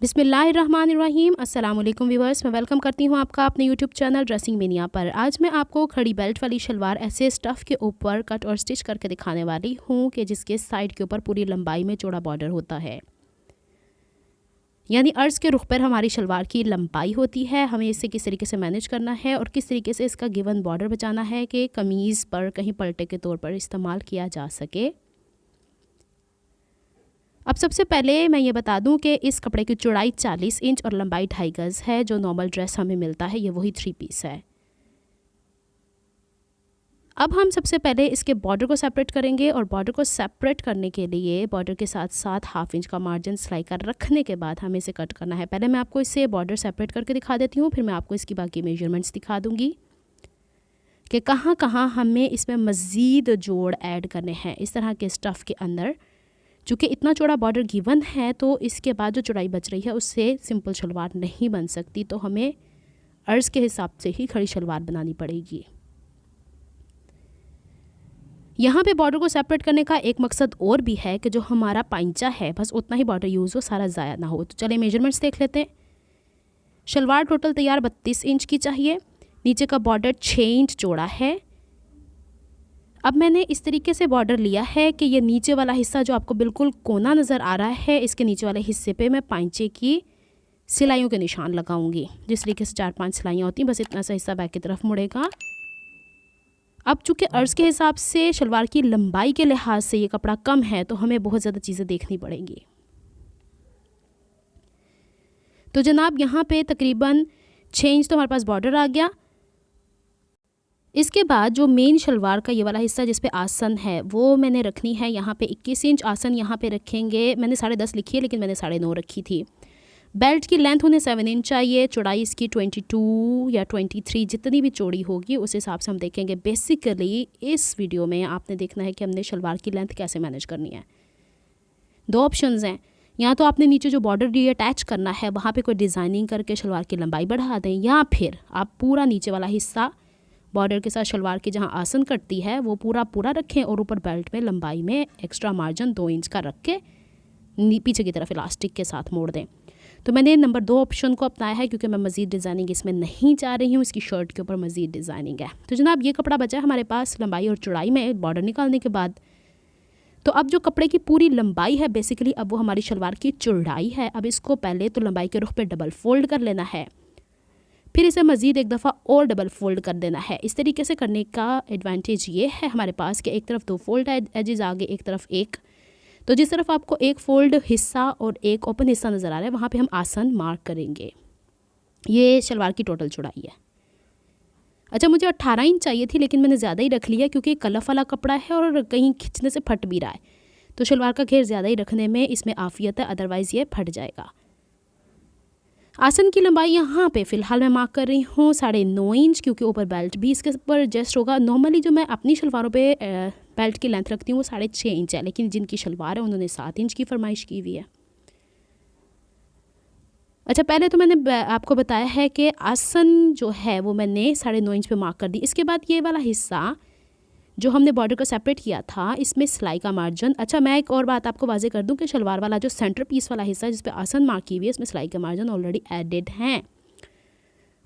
बिस्मिल्लाहिर्रहमानिर्रहीम। अस्सलाम वालेकुम व्यूअर्स, मैं वेलकम करती हूँ आपका अपने यूट्यूब चैनल ड्रेसिंग मेनिया पर। आज मैं आपको खड़ी बेल्ट वाली शलवार ऐसे स्टफ़ के ऊपर कट और स्टिच करके दिखाने वाली हूँ कि जिसके साइड के ऊपर पूरी लंबाई में चौड़ा बॉर्डर होता है, यानी अर्ज़ के रुख पर हमारी शलवार की लंबाई होती है। हमें इसे किस तरीके से मैनेज करना है और किस तरीके से इसका गिवन बॉर्डर बचाना है कि कमीज़ पर कहीं पलटे के तौर पर इस्तेमाल किया जा सके। अब सबसे पहले मैं ये बता दूं कि इस कपड़े की चौड़ाई 40 इंच और लंबाई 2.5 गज़ है। जो नॉर्मल ड्रेस हमें मिलता है ये वही 3 पीस है। अब हम सबसे पहले इसके बॉर्डर को सेपरेट करेंगे और बॉर्डर को सेपरेट करने के लिए बॉर्डर के साथ साथ 1/2 इंच का मार्जिन सिलाई कर रखने के बाद हमें इसे कट करना है। पहले मैं आपको इसे बॉर्डर सेपरेट करके दिखा देती हूँ, फिर मैं आपको इसकी बाकी मेजरमेंट्स दिखा दूँगी कि कहाँ कहाँ हमें इसमें मज़ीद जोड़ ऐड करने हैं इस तरह के स्टफ़ के अंदर। चूँकि इतना चौड़ा बॉर्डर गिवन है तो इसके बाद जो चौड़ाई बच रही है उससे सिंपल शलवार नहीं बन सकती, तो हमें अर्ज़ के हिसाब से ही खड़ी शलवार बनानी पड़ेगी। यहाँ पे बॉर्डर को सेपरेट करने का एक मकसद और भी है कि जो हमारा पाइंचा है बस उतना ही बॉर्डर यूज़ हो, सारा ज़ाया ना हो। तो चलिए मेजरमेंट्स देख लेते हैं। शलवार टोटल तैयार 32 इंच की चाहिए। नीचे का बॉर्डर 6 इंच चौड़ा है। अब मैंने इस तरीके से बॉर्डर लिया है कि ये नीचे वाला हिस्सा जो आपको बिल्कुल कोना नज़र आ रहा है, इसके नीचे वाले हिस्से पे मैं पाइंचे की सिलाइयों के निशान लगाऊंगी। जिस तरीके से 4-5 सिलाइयाँ होती हैं, बस इतना सा हिस्सा बैक की तरफ मुड़ेगा। अब चूँकि अर्ज़ के हिसाब से शलवार की लंबाई के लिहाज से ये कपड़ा कम है तो हमें बहुत ज़्यादा चीज़ें देखनी पड़ेंगी। तो जनाब यहाँ पे तकरीबन 6 इंच तो हमारे पास बॉर्डर आ गया। इसके बाद जो मेन शलवार का ये वाला हिस्सा जिस पे आसन है वो मैंने रखनी है यहाँ पे 21 इंच आसन यहाँ पे रखेंगे। मैंने 10.5 लिखी है लेकिन मैंने 9.5 रखी थी। बेल्ट की लेंथ उन्हें 7 इंच चाहिए। चौड़ाई इसकी 22 या 23 जितनी भी चौड़ी होगी उस हिसाब से हम देखेंगे। बेसिकली इस वीडियो में आपने देखना है कि हमने शलवार की लेंथ कैसे मैनेज करनी है। 2 ऑप्शंस हैं, या तो आपने नीचे जो बॉर्डर डी अटैच करना है वहाँ पे कोई डिज़ाइनिंग करके शलवार की लंबाई बढ़ा दें, या फिर आप पूरा नीचे वाला हिस्सा बॉर्डर के साथ शलवार की जहाँ आसन कटती है वो पूरा रखें और ऊपर बेल्ट में लंबाई में एक्स्ट्रा मार्जिन 2 इंच का रख के पीछे की तरफ इलास्टिक के साथ मोड़ दें। तो मैंने नंबर 2 ऑप्शन को अपनाया है क्योंकि मैं मज़ीद डिज़ाइनिंग इसमें नहीं चाह रही हूँ। इसकी शर्ट के ऊपर मज़ीद डिज़ाइनिंग है। तो जनाब ये कपड़ा बचा है हमारे पास लंबाई और चौड़ाई में बॉर्डर निकालने के बाद। तो अब जो कपड़े की पूरी लंबाई है बेसिकली अब वो हमारी शलवार की चौड़ाई है। अब इसको पहले तो लंबाई के रुख पे डबल फोल्ड कर लेना है, फिर इसे मज़ीद एक दफ़ा और डबल फोल्ड कर देना है। इस तरीके से करने का एडवांटेज ये है हमारे पास कि एक तरफ 2 फोल्ड एजेस आगे, एक तरफ एक। तो जिस तरफ आपको एक फोल्ड हिस्सा और एक ओपन हिस्सा नज़र आ रहा है वहाँ पे हम आसन मार्क करेंगे। ये शलवार की टोटल चौड़ाई है। अच्छा, मुझे 18 इंच चाहिए थी लेकिन मैंने ज़्यादा ही रख लिया क्योंकि कलफ वाला कपड़ा है और कहीं खींचने से फट भी रहा है। तो शलवार का घेर ज़्यादा ही रखने में इसमें आफियत है, अदरवाइज़ ये फट जाएगा। आसन की लंबाई यहाँ पे फ़िलहाल मैं मार्क कर रही हूँ 9.5 इंच, क्योंकि ऊपर बेल्ट भी इसके ऊपर एडजस्ट होगा। नॉर्मली जो मैं अपनी शलवारों पे बेल्ट की लेंथ रखती हूँ वो 6.5 इंच है, लेकिन जिनकी शलवार है उन्होंने 7 इंच की फरमाइश की हुई है। अच्छा, पहले तो मैंने आपको बताया है कि आसन जो है वो मैंने 9.5 इंच पे मार्क कर दी। इसके बाद ये वाला हिस्सा जो हमने बॉर्डर को सेपरेट किया था इसमें सिलाई का मार्जिन। अच्छा, मैं एक और बात आपको वाजे कर दूं कि शलवार वाला जो सेंटर पीस वाला हिस्सा है जिस पे आसन मार्क की हुई है इसमें सिलाई का मार्जिन ऑलरेडी एडेड हैं।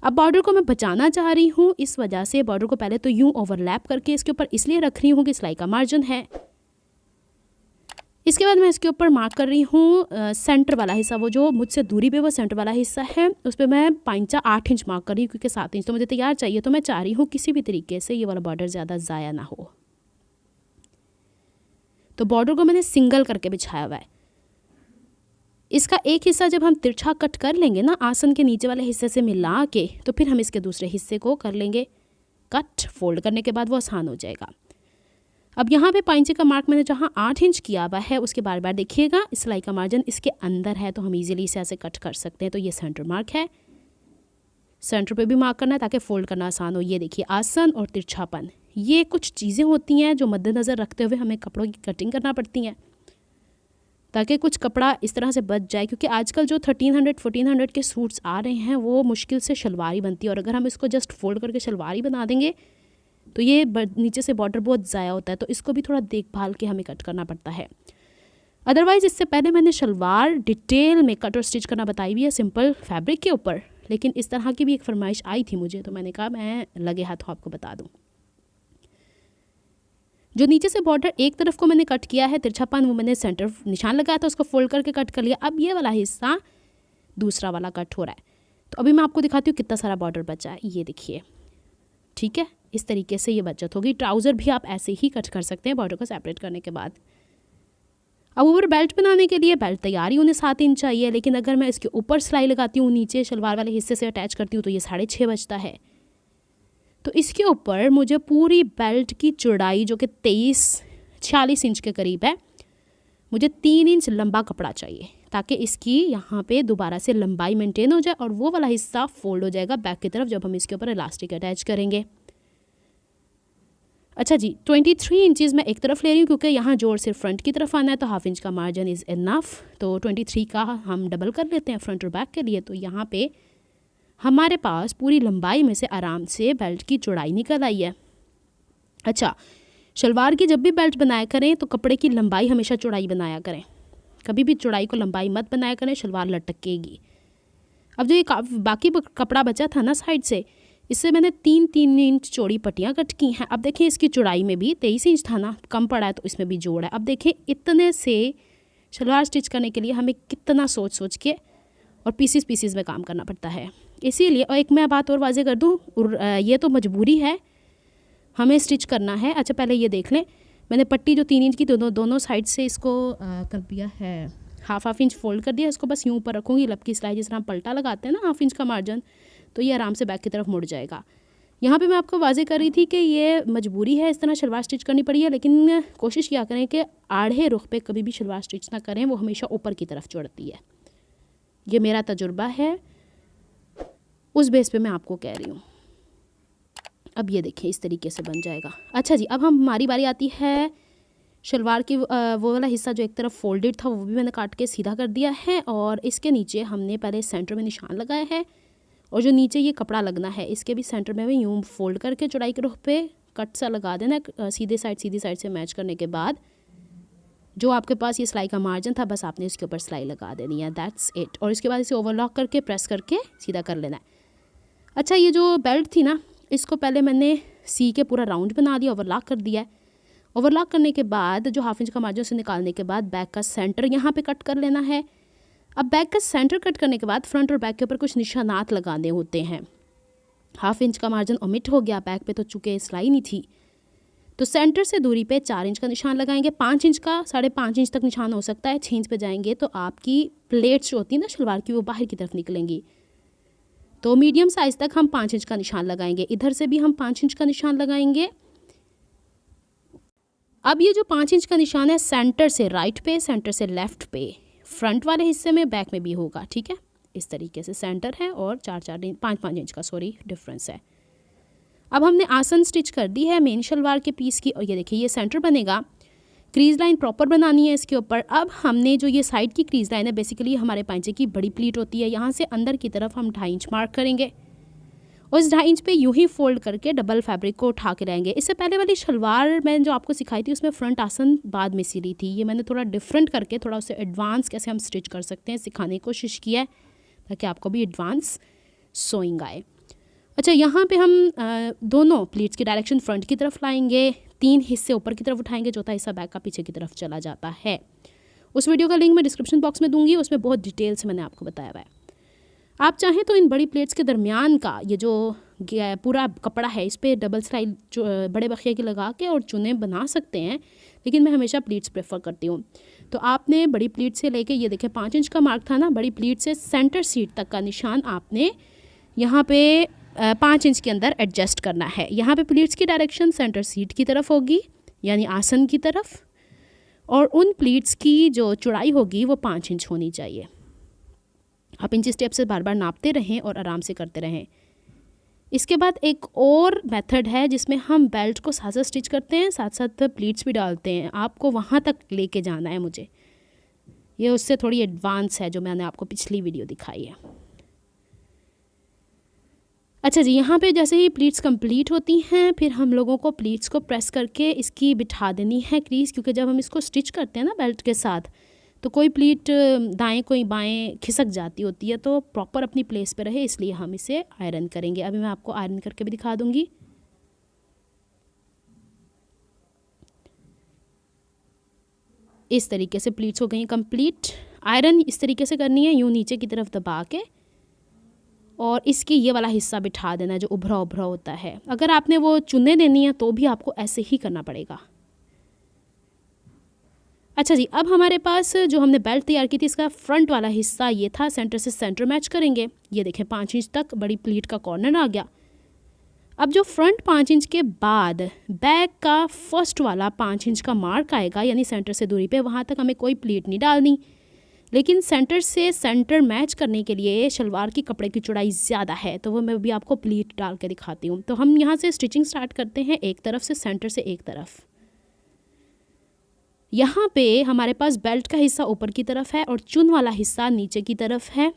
अब बॉर्डर को मैं बचाना चाह रही हूँ, इस वजह से बॉर्डर को पहले तो यूँ ओवरलैप करके इसके ऊपर इसलिए रख रही हूँ कि सिलाई का मार्जिन है। इसके बाद मैं इसके ऊपर मार्क कर रही हूँ सेंटर वाला हिस्सा, वो जो मुझसे दूरी पे वो सेंटर वाला हिस्सा है उस पर मैं पाइंचा 8 इंच मार्क कर रही हूँ क्योंकि 7 इंच तो मुझे तैयार चाहिए। तो मैं चाह रही हूँ किसी भी तरीके से ये वाला बॉर्डर ज़्यादा ज़ाया ना हो। तो बॉर्डर को मैंने सिंगल करके बिछाया हुआ है। इसका एक हिस्सा जब हम तिरछा कट कर लेंगे ना आसन के नीचे वाले हिस्से से मिला के, तो फिर हम इसके दूसरे हिस्से को कर लेंगे कट। फोल्ड करने के बाद वो आसान हो जाएगा। अब यहाँ पे पाइंचे का मार्क मैंने जहाँ 8 इंच किया हुआ है उसके बार बार देखिएगा सिलाई का मार्जिन इसके अंदर है, तो हम इजीली इसे ऐसे कट कर सकते हैं। तो ये सेंटर मार्क है, सेंटर पे भी मार्क करना है ताकि फ़ोल्ड करना आसान हो। ये देखिए आसन और तिरछापन, ये कुछ चीज़ें होती हैं जो मद्देनज़र रखते हुए हमें कपड़ों की कटिंग करना पड़ती हैं ताकि कुछ कपड़ा इस तरह से बच जाए। क्योंकि आजकल जो 1300-1400 के सूट्स आ रहे हैं वो मुश्किल से शलवार ही बनती है, और अगर हम इसको जस्ट फोल्ड करके शलवार ही बना देंगे तो ये नीचे से बॉर्डर बहुत ज़ाया होता है। तो इसको भी थोड़ा देखभाल के हमें कट करना पड़ता है। अदरवाइज़ इससे पहले मैंने शलवार डिटेल में कट और स्टिच करना बताई हुई है सिंपल फैब्रिक के ऊपर, लेकिन इस तरह की भी एक फरमाइश आई थी मुझे, तो मैंने कहा मैं लगे हाथों आपको बता दूँ। जो नीचे से बॉर्डर एक तरफ को मैंने कट किया है तिरछापन, वो मैंने सेंटर निशान लगाया था, उसको फोल्ड करके कट कर लिया। अब ये वाला हिस्सा दूसरा वाला कट हो रहा है, तो अभी मैं आपको दिखाती हूँ कितना सारा बॉर्डर बचा है। ये देखिए, ठीक है, इस तरीके से ये बचत होगी। ट्राउज़र भी आप ऐसे ही कट कर सकते हैं बॉर्डर को सेपरेट करने के बाद। अब ऊपर बेल्ट बनाने के लिए बेल्ट तैयार ही उन्हें 7 इंच चाहिए, लेकिन अगर मैं इसके ऊपर सिलाई लगाती हूँ, नीचे शलवार वाले हिस्से से अटैच करती हूँ, तो ये 6.5 बचता है। तो इसके ऊपर मुझे पूरी बेल्ट की चौड़ाई जो कि 46 इंच के करीब है, मुझे 3 इंच लंबा कपड़ा चाहिए, ताकि इसकी यहाँ पे दोबारा से लंबाई मेंटेन हो जाए और वो वाला हिस्सा फोल्ड हो जाएगा बैक की तरफ जब हम इसके ऊपर इलास्टिक अटैच करेंगे। अच्छा जी, 23 इंचज़ मैं एक तरफ ले रही हूँ क्योंकि यहाँ जोड़ सिर्फ फ्रंट की तरफ आना है, तो हाफ इंच का मार्जिन इज़ इनफ। तो 23 का हम डबल कर लेते हैं फ्रंट और बैक के लिए। तो यहाँ पे हमारे पास पूरी लंबाई में से आराम से बेल्ट की चौड़ाई निकल आई है। अच्छा, शलवार की जब भी बेल्ट बनाया करें तो कपड़े की लंबाई हमेशा चौड़ाई बनाया करें, कभी भी चौड़ाई को लंबाई मत बनाया करें, शलवार लटकेगी। अब जो ये बाकी कपड़ा बचा था ना साइड से, इससे मैंने 3-3 इंच चौड़ी पट्टियाँ कट की हैं। अब देखें इसकी चौड़ाई में भी 23 इंच था ना, कम पड़ा है, तो इसमें भी जोड़ है। अब देखें इतने से शलवार स्टिच करने के लिए हमें कितना सोच सोच के और पीसीस में काम करना पड़ता है। इसीलिए, और एक मैं बात और वाजे कर दूँ, ये तो मजबूरी है, हमें स्टिच करना है। अच्छा, पहले ये देख लें, मैंने पट्टी जो 3 इंच की दोनों साइड से इसको कर दिया है, हाफ इंच फोल्ड कर दिया। इसको बस यूँ ऊपर रखूँगी, लब की सिलाई जिस तरह हम पलटा लगाते हैं ना, हाफ इंच का मार्जिन, तो ये आराम से बैक की तरफ मुड़ जाएगा। यहाँ पे मैं आपको वाजे कर रही थी कि ये मजबूरी है, इस तरह शलवार स्टिच करनी पड़ी है, लेकिन कोशिश किया करें कि आड़े रुख पे कभी भी शलवार स्टिच ना करें, वो हमेशा ऊपर की तरफ चढ़ती है। ये मेरा तजुर्बा है, उस बेस पे मैं आपको कह रही हूँ। अब ये देखिए इस तरीके से बन जाएगा। अच्छा जी, अब हमारी बारी आती है शलवार की वो वाला हिस्सा जो एक तरफ फोल्डेड था, वो भी मैंने काट के सीधा कर दिया है, और इसके नीचे हमने पहले सेंटर में निशान लगाया है, और जो नीचे ये कपड़ा लगना है इसके भी सेंटर में भी यूँ फोल्ड करके चौड़ाई के रुख पे कट सा लगा देना, सीधी साइड से मैच करने के बाद जो आपके पास ये सिलाई का मार्जिन था, बस आपने इसके ऊपर सिलाई लगा देनी है, दैट्स इट। और इसके बाद इसे ओवरलॉक करके प्रेस करके सीधा कर लेना है। अच्छा, ये जो बेल्ट थी ना, इसको पहले मैंने सी के पूरा राउंड बना दिया, ओवरलॉक कर दिया है। ओवरलॉक करने के बाद जो हाफ इंच का मार्जिन से निकालने के बाद बैक का सेंटर यहाँ पे कट कर लेना है। अब बैक का सेंटर कट करने के बाद फ्रंट और बैक के ऊपर कुछ निशानात लगाने होते हैं। हाफ इंच का मार्जिन ओमिट हो गया, बैक पे तो चूँकि सिलाई नहीं थी, तो सेंटर से दूरी पे 4 इंच का निशान लगाएंगे। 5 इंच का 5.5 इंच तक निशान हो सकता है। 6 इंच पे जाएंगे तो आपकी प्लेट्स जो होती है ना शलवार की, वो बाहर की तरफ निकलेंगी। तो मीडियम साइज़ तक हम 5 इंच का निशान लगाएंगे। इधर से भी हम 5 इंच का निशान लगाएंगे। अब ये जो 5 इंच का निशान है, सेंटर से राइट पे, सेंटर से लेफ़्ट पे, फ्रंट वाले हिस्से में, बैक में भी होगा, ठीक है। इस तरीके से सेंटर है और 5 इंच का डिफरेंस है। अब हमने आसन स्टिच कर दी है मेन शलवार के पीस की, और ये देखिए ये सेंटर बनेगा। क्रीज लाइन प्रॉपर बनानी है इसके ऊपर। अब हमने जो ये साइड की क्रीज लाइन है, बेसिकली हमारे पांचे की बड़ी प्लीट होती है, यहाँ से अंदर की तरफ हम 2.5 इंच मार्क करेंगे और इस 2.5 इंच पे यूं ही फोल्ड करके डबल फैब्रिक को उठा के रहेंगे। इससे पहले वाली शलवार मैंने जो आपको सिखाई थी उसमें फ्रंट आसन बाद में सिली थी। ये मैंने थोड़ा डिफरेंट करके, थोड़ा उसे एडवांस कैसे हम स्टिच कर सकते हैं सिखाने की कोशिश की है, ताकि आपको भी एडवांस सोइंग आए। अच्छा, यहाँ पे हम दोनों प्लीट्स की डायरेक्शन फ्रंट की तरफ लाएंगे, 3 हिस्से ऊपर की तरफ उठाएंगे, चौथा हिस्सा बैक का पीछे की तरफ चला जाता है। उस वीडियो का लिंक मैं डिस्क्रिप्शन बॉक्स में दूंगी, उसमें बहुत डिटेल से मैंने आपको बताया हुआ है। आप चाहें तो इन बड़ी प्लेट्स के दरमियान का ये जो पूरा कपड़ा है, इस पर डबल सिलाई बड़े बखिए की लगा के और चुने बना सकते हैं, लेकिन मैं हमेशा प्लीट्स प्रेफर करती हूँ। तो आपने बड़ी प्लीट से लेके, ये देखें 5 इंच का मार्क था ना, बड़ी प्लीट से सेंटर सीट तक का निशान आपने यहाँ पे 5 इंच के अंदर एडजस्ट करना है। यहाँ पे प्लीट्स की डायरेक्शन सेंटर सीट की तरफ होगी, यानी आसन की तरफ, और उन प्लीट्स की जो चौड़ाई होगी वो 5 इंच होनी चाहिए। आप इंच स्टेप से बार बार नापते रहें और आराम से करते रहें। इसके बाद एक और मेथड है जिसमें हम बेल्ट को साथ साथ स्टिच करते हैं, साथ साथ प्लीट्स भी डालते हैं। आपको वहाँ तक लेके जाना है मुझे, ये उससे थोड़ी एडवांस है जो मैंने आपको पिछली वीडियो दिखाई है। अच्छा जी, यहाँ पे जैसे ही प्लीट्स कंप्लीट होती हैं, फिर हम लोगों को प्लीट्स को प्रेस करके इसकी बिठा देनी है क्रीज, क्योंकि जब हम इसको स्टिच करते हैं ना बेल्ट के साथ, तो कोई प्लीट दाएं कोई बाएं खिसक जाती होती है, तो प्रॉपर अपनी प्लेस पे रहे इसलिए हम इसे आयरन करेंगे। अभी मैं आपको आयरन करके भी दिखा दूंगी। इस तरीके से प्लीट्स हो गई कंप्लीट। आयरन इस तरीके से करनी है, यूँ नीचे की तरफ दबा के, और इसकी ये वाला हिस्सा बिठा देना है जो उभरा उभरा होता है। अगर आपने वो चुन्ने देनी है तो भी आपको ऐसे ही करना पड़ेगा। अच्छा जी, अब हमारे पास जो हमने बेल्ट तैयार की थी इसका फ्रंट वाला हिस्सा ये था, सेंटर से सेंटर मैच करेंगे। ये देखें 5 इंच तक बड़ी प्लीट का कॉर्नर आ गया। अब जो फ्रंट 5 इंच के बाद बैक का फर्स्ट वाला 5 इंच का मार्क आएगा, यानी सेंटर से दूरी पे, वहाँ तक हमें कोई प्लीट नहीं डालनी, लेकिन सेंटर से सेंटर मैच करने के लिए शलवार की कपड़े की चौड़ाई ज़्यादा है, तो वो मैं भी आपको प्लीट डाल के दिखाती हूँ। तो हम यहाँ से स्टिचिंग स्टार्ट करते हैं, एक तरफ से, सेंटर से एक तरफ। यहाँ पे हमारे पास बेल्ट का हिस्सा ऊपर की तरफ है और चुन वाला हिस्सा नीचे की तरफ है।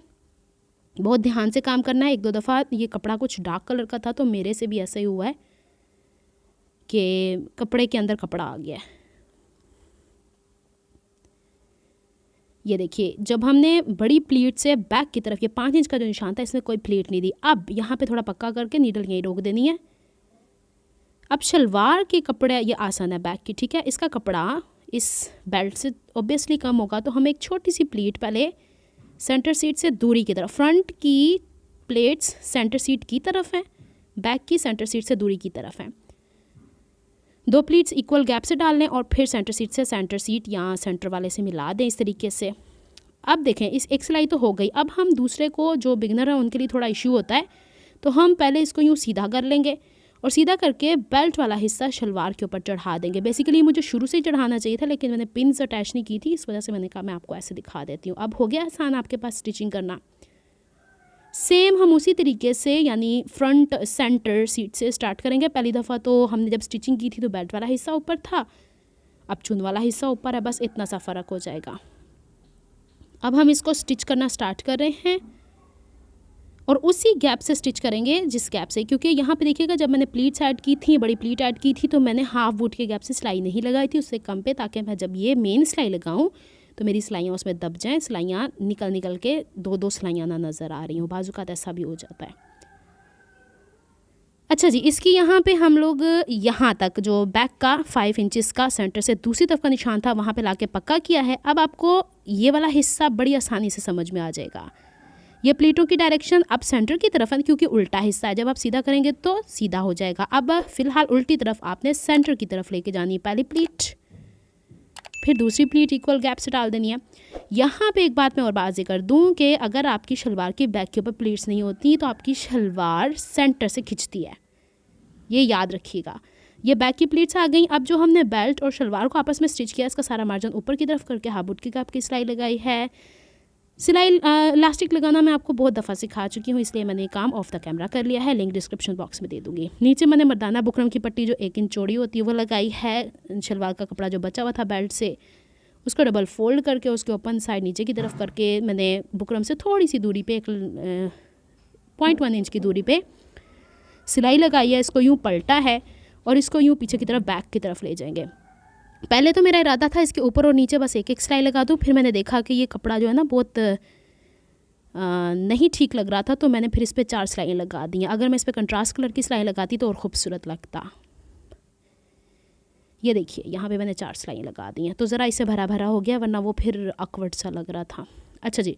बहुत ध्यान से काम करना है। 1-2 दफ़ा ये कपड़ा कुछ डार्क कलर का था तो मेरे से भी ऐसा ही हुआ है कि कपड़े के अंदर कपड़ा आ गया है। ये देखिए, जब हमने बड़ी प्लीट से बैक की तरफ, ये 5 इंच का जो निशान था इसमें कोई प्लीट नहीं दी। अब यहाँ पे थोड़ा पक्का करके नीडल यहीं रोक देनी है। अब शलवार के कपड़े, ये आसान है बैक की, ठीक है। इसका कपड़ा इस बेल्ट से ऑब्वियसली कम होगा, तो हम एक छोटी सी प्लीट पहले सेंटर सीट से दूरी की तरफ, फ्रंट की प्लेट्स सेंटर सीट की तरफ हैं, बैक की सेंटर सीट से दूरी की तरफ हैं। 2 प्लीट्स इक्वल गैप से डाल लें और फिर सेंटर सीट से सेंटर सीट या सेंटर वाले से मिला दें इस तरीके से। अब देखें, इस एक सिलाई तो हो गई। अब हम दूसरे को, जो बिगनर है उनके लिए थोड़ा इशू होता है, तो हम पहले इसको यूँ सीधा कर लेंगे और सीधा करके बेल्ट वाला हिस्सा शलवार के ऊपर चढ़ा देंगे। बेसिकली मुझे शुरू से ही चढ़ाना चाहिए था, लेकिन मैंने पिन्स अटैच नहीं की थी, इस वजह से मैंने कहा मैं आपको ऐसे दिखा देती हूँ। अब हो गया आसान आपके पास स्टिचिंग करना। सेम हम उसी तरीके से, यानी फ्रंट सेंटर सीट से स्टार्ट करेंगे। पहली दफ़ा तो हमने जब स्टिचिंग की थी तो बेल्ट वाला हिस्सा ऊपर था, अब चुन वाला हिस्सा ऊपर है, बस इतना सा फ़र्क हो जाएगा। अब हम इसको स्टिच करना स्टार्ट कर रहे हैं और उसी गैप से स्टिच करेंगे जिस गैप से, क्योंकि यहाँ पे देखिएगा जब मैंने प्लीट्स ऐड की थी, बड़ी प्लीट ऐड की थी, तो मैंने हाफ बूट के गैप से सिलाई नहीं लगाई थी, उससे कम पे, ताकि मैं जब ये मेन सिलाई लगाऊँ तो मेरी सिलाइयाँ उसमें दब जाएँ, सिलाइयाँ निकल के 2-2 सिलाइयाँ ना नज़र आ रही हूँ। बाजू का ऐसा भी हो जाता है। अच्छा जी, इसकी यहाँ पे हम लोग यहाँ तक जो बैक का 5 इंचेस का सेंटर से दूसरी तरफ का निशान था वहाँ पे लाके पक्का किया है। अब आपको ये वाला हिस्सा बड़ी आसानी से समझ में आ जाएगा। ये प्लीटों की डायरेक्शन अब सेंटर की तरफ है, क्योंकि उल्टा हिस्सा है, जब आप सीधा करेंगे तो सीधा हो जाएगा। अब फिलहाल उल्टी तरफ आपने सेंटर की तरफ लेके जानी है, पहली प्लीट फिर दूसरी प्लीट इक्वल गैप से डाल देनी है। यहाँ पे एक बात मैं और बात कर दूँ कि अगर आपकी शलवार की बैक के ऊपर प्लीट्स नहीं होती तो आपकी शलवार सेंटर से खिंचती है, ये याद रखिएगा। ये बैक की प्लीट्स आ गई। अब जो हमने बेल्ट और शलवार को आपस में स्टिच किया, इसका सारा मार्जिन ऊपर की तरफ करके हाफ बूट की गैप की सिलाई लगाई है। सिलाई इलास्टिक लगाना मैं आपको बहुत दफ़ा सिखा चुकी हूँ, इसलिए मैंने काम ऑफ द कैमरा कर लिया है, लिंक डिस्क्रिप्शन बॉक्स में दे दूँगी। नीचे मैंने मर्दाना बुकरम की पट्टी जो 1 इंच चौड़ी होती है वो लगाई है। शलवार का कपड़ा जो बचा हुआ था बेल्ट से, उसको डबल फोल्ड करके उसके ओपन साइड नीचे की तरफ करके मैंने बुकरम से थोड़ी सी दूरी पे 0.1 इंच की दूरी पे सिलाई लगाई है। इसको यूँ पलटा है और इसको यूँ पीछे की तरफ बैक की तरफ ले जाएंगे। पहले तो मेरा इरादा था इसके ऊपर और नीचे बस 1-1 सिलाई लगा दूँ, फिर मैंने देखा कि ये कपड़ा जो है ना बहुत नहीं ठीक लग रहा था, तो मैंने फिर इस पर 4 सिलाइयाँ लगा दी हैं। अगर मैं इस पर कंट्रास्ट कलर की सिलाई लगाती तो और ख़ूबसूरत लगता। ये देखिए यहाँ पे मैंने 4 सिलाइयाँ लगा दी हैं, तो ज़रा इसे भरा भरा हो गया, वरना वो फिर ऑकवर्ड सा लग रहा था। अच्छा जी,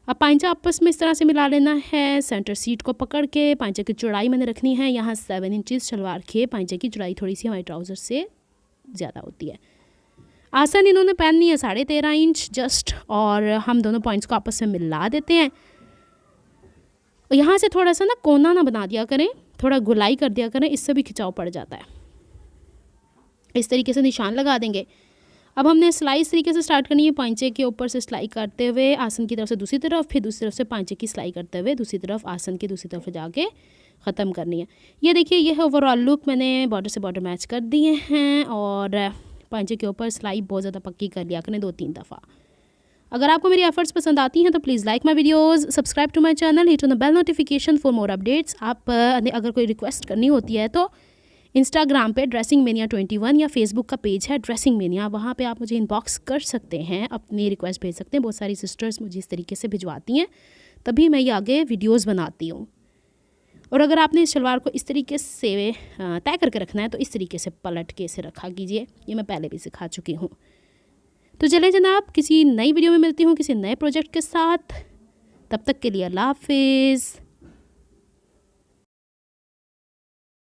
अब पांचा आपस में इस तरह से मिला लेना है। सेंटर सीट को पकड़ के पांचे की चौड़ाई मैंने रखनी है यहाँ 7 इंचेस शलवार के। पांचे की चौड़ाई थोड़ी सी हमारे ट्राउज़र से ज़्यादा होती है। आसन इन्होंने पहननी है 13.5 इंच जस्ट, और हम दोनों पॉइंट्स को आपस में मिला देते हैं। यहाँ से थोड़ा सा ना कोना ना बना दिया करें, थोड़ा गुलाई कर दिया करें, इससे भी खिंचाव पड़ जाता है। इस तरीके से निशान लगा देंगे। अब हमने सिलाई इस तरीके से स्टार्ट करनी है, पांचे के ऊपर से सिलाई करते हुए आसन की तरफ से दूसरी तरफ, फिर दूसरी तरफ से पांचे की सिलाई करते हुए दूसरी तरफ आसन की दूसरी तरफ जाके ख़त्म करनी है। ये देखिए, ये है ओवरऑल लुक। मैंने बॉर्डर से बॉर्डर मैच कर दिए हैं और पांचे के ऊपर सिलाई बहुत ज़्यादा पक्की कर लिया करें 2-3 दफ़ा। अगर आपको मेरी एफर्ट्स पसंद आती हैं तो please like my videos, subscribe to my channel, hit on the bell notification for more updates. आप अगर कोई रिक्वेस्ट करनी होती है तो इंस्टाग्राम पे ड्रेसिंग मेनिया 21 या फेसबुक का पेज है ड्रेसिंग मेनिया, वहाँ पे आप मुझे इनबॉक्स कर सकते हैं, अपनी रिक्वेस्ट भेज सकते हैं। बहुत सारी सिस्टर्स मुझे इस तरीके से भिजवाती हैं, तभी मैं ये आगे वीडियोस बनाती हूँ। और अगर आपने इस शलवार को इस तरीके से तय करके रखना है तो इस तरीके से पलट के इसे रखा कीजिए, ये मैं पहले भी सिखा चुकी हूँ। तो चलें जनाब, किसी नई वीडियो में मिलती हूँ किसी नए प्रोजेक्ट के साथ। तब तक के लिए अल्लाह हाफिज़।